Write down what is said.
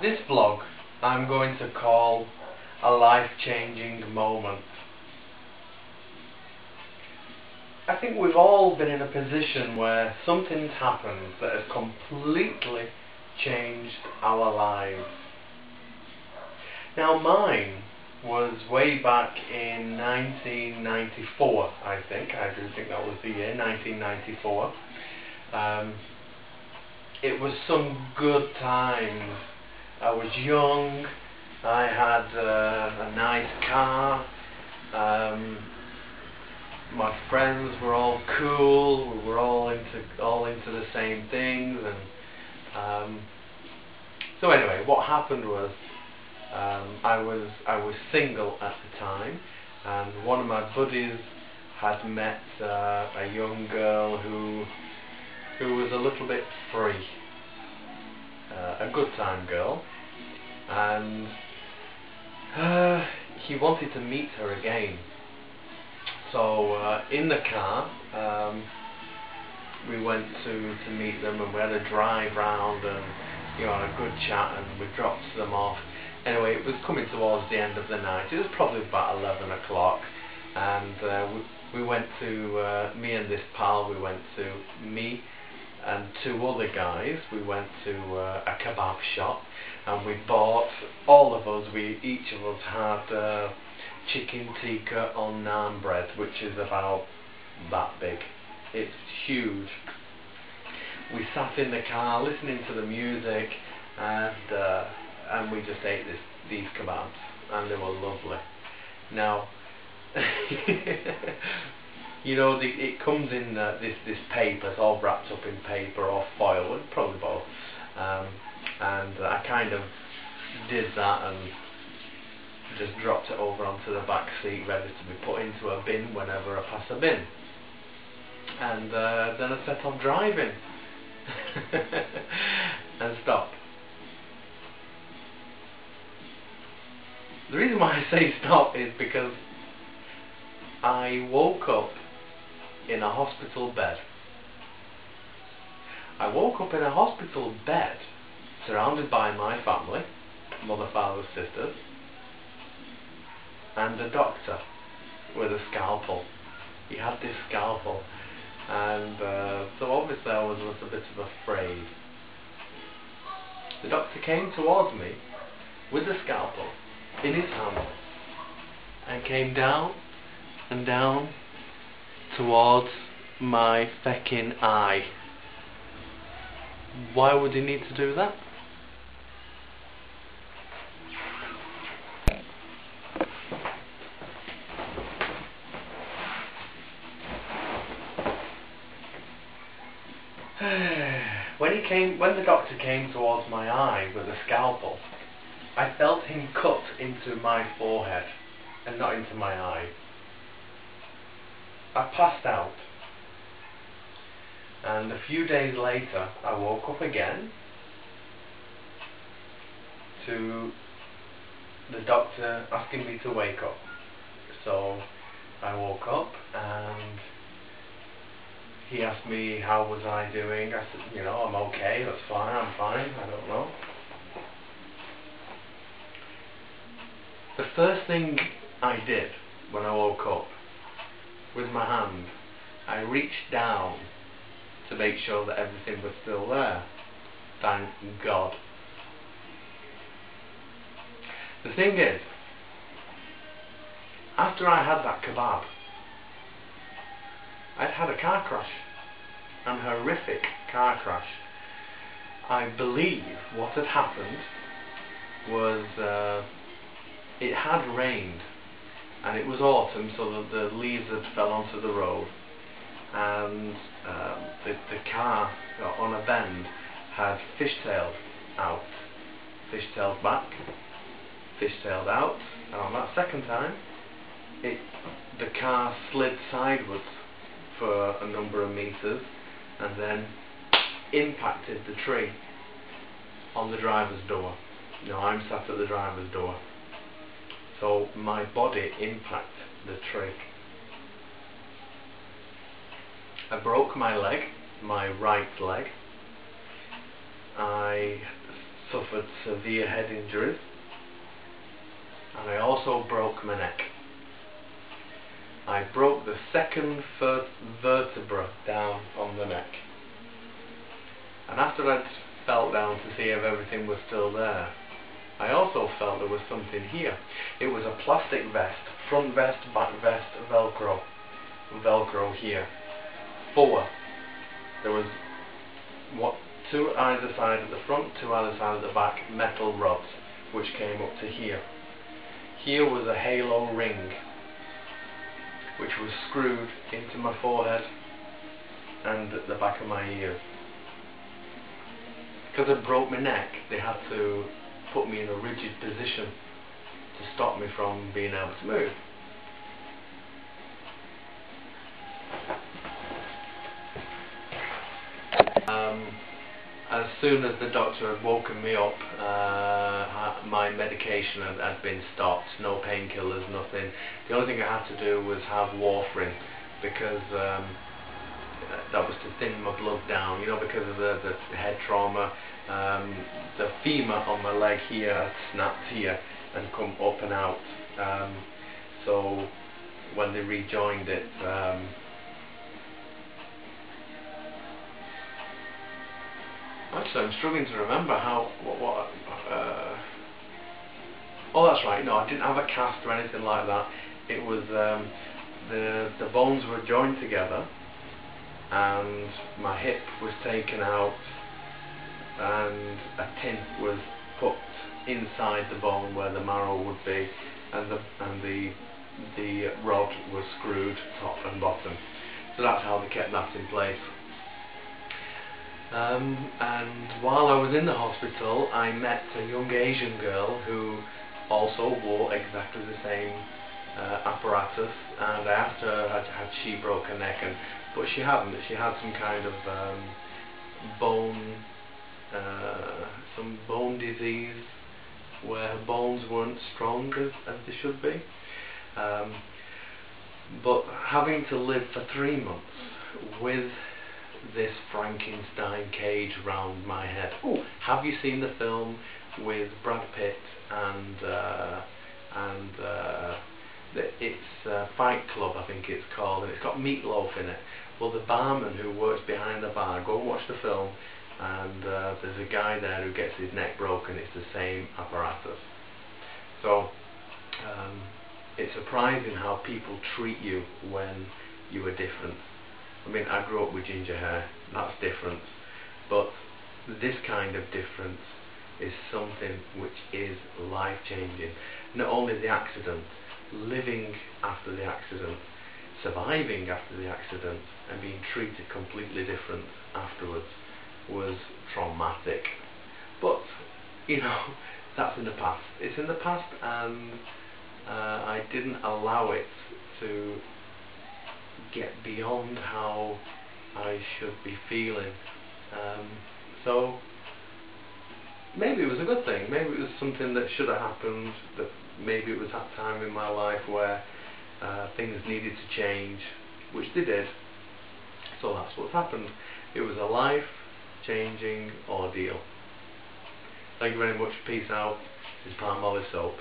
This vlog I'm going to call a life-changing moment. I think we've all been in a position where something's happened that has completely changed our lives. Now mine was way back in 1994, I think. I do think that was the year, 1994. It was some good times. I was young, I had a nice car, my friends were all cool, we were all into the same things, and so anyway, what happened was I was single at the time, and one of my buddies had met a young girl who was a little bit free, a good time girl, and he wanted to meet her again. So in the car we went to meet them, and we had a drive round, and had a good chat, and we dropped them off. Anyway, it was coming towards the end of the night. It was probably about 11 o'clock, and we went to me and this pal. We went to me and two other guys. We went to a kebab shop, and we bought, all of us, each of us had chicken tikka on naan bread, which is about that big. It's huge. We sat in the car listening to the music, and we just ate these kebabs, and they were lovely. Now, it comes in this paper. It's all wrapped up in paper or foil, probably both. And I kind of did that and just dropped it over onto the back seat, ready to be put into a bin whenever I pass a bin. And then I set on driving and stopped. The reason why I say stop is because I woke up in a hospital bed. I woke up in a hospital bed, surrounded by my family, mother, father, sisters, and a doctor with a scalpel. He had this scalpel, and so obviously I was a little bit afraid. The doctor came towards me with the scalpel in his hand, and came down and down towards my fecking eye. Why would he need to do that? When the doctor came towards my eye with a scalpel, I felt him cut into my forehead and not into my eye. I passed out, and a few days later I woke up again to the doctor asking me to wake up. So I woke up, and he asked me how was I doing. I said, I'm okay, that's fine, I'm fine, I don't know. The first thing I did when I woke up, with my hand, I reached down to make sure that everything was still there. Thank God. The thing is, after I had that kebab, I'd had a car crash, an horrific car crash. I believe what had happened was it had rained, and it was autumn, so that the leaves had fell onto the road, and the car on a bend had fishtailed out, fishtailed back, fishtailed out, and on that second time the car slid sideways for a number of meters, and then impacted the tree on the driver's door. I'm sat at the driver's door, so my body impacted the tree. I broke my leg, my right leg. I suffered severe head injuries, and I also broke my neck. I broke the second vertebra down on the neck, and after I'd felt down to see if everything was still there, I also felt there was something here. It was a plastic vest, front vest, back vest, Velcro here. 4. There was two either side of the front, two either side of the back, metal rods which came up to here. Here was a halo ring which was screwed into my forehead and at the back of my ears. Because I broke my neck, they had to put me in a rigid position to stop me from being able to move. As soon as the doctor had woken me up, my medication had been stopped, no painkillers, nothing. The only thing I had to do was have warfarin, because that was to thin my blood down, you know, because of the head trauma. The femur on my leg here had snapped here and come up and out, so when they rejoined it, actually I'm struggling to remember oh, that's right, no, I didn't have a cast or anything like that. It was the bones were joined together, and my hip was taken out, and a tin was put inside the bone where the marrow would be, and the rod was screwed top and bottom. So that's how they kept that in place. And while I was in the hospital, I met a young Asian girl who also wore exactly the same apparatus, and I asked her had she broke her neck, but she hadn't. She had some kind of some bone disease where her bones weren't strong as they should be. But having to live for 3 months with this Frankenstein cage round my head. Oh, have you seen the film with Brad Pitt and it's Fight Club, I think it's called, and it's got Meatloaf in it? Well, the barman who works behind the bar, go and watch the film, and there's a guy there who gets his neck broken. It's the same apparatus. So it's surprising how people treat you when you are different. I mean, I grew up with ginger hair, that's different, but this kind of difference is something which is life-changing. Not only the accident, living after the accident, surviving after the accident, and being treated completely different afterwards was traumatic. But, you know, that's in the past. It's in the past, and I didn't allow it to get beyond how I should be feeling. So maybe it was a good thing. Maybe it was something that should have happened. That maybe it was that time in my life where things needed to change, which they did. So that's what's happened. It was a life-changing ordeal. Thank you very much. Peace out. This is Palmolive Soap.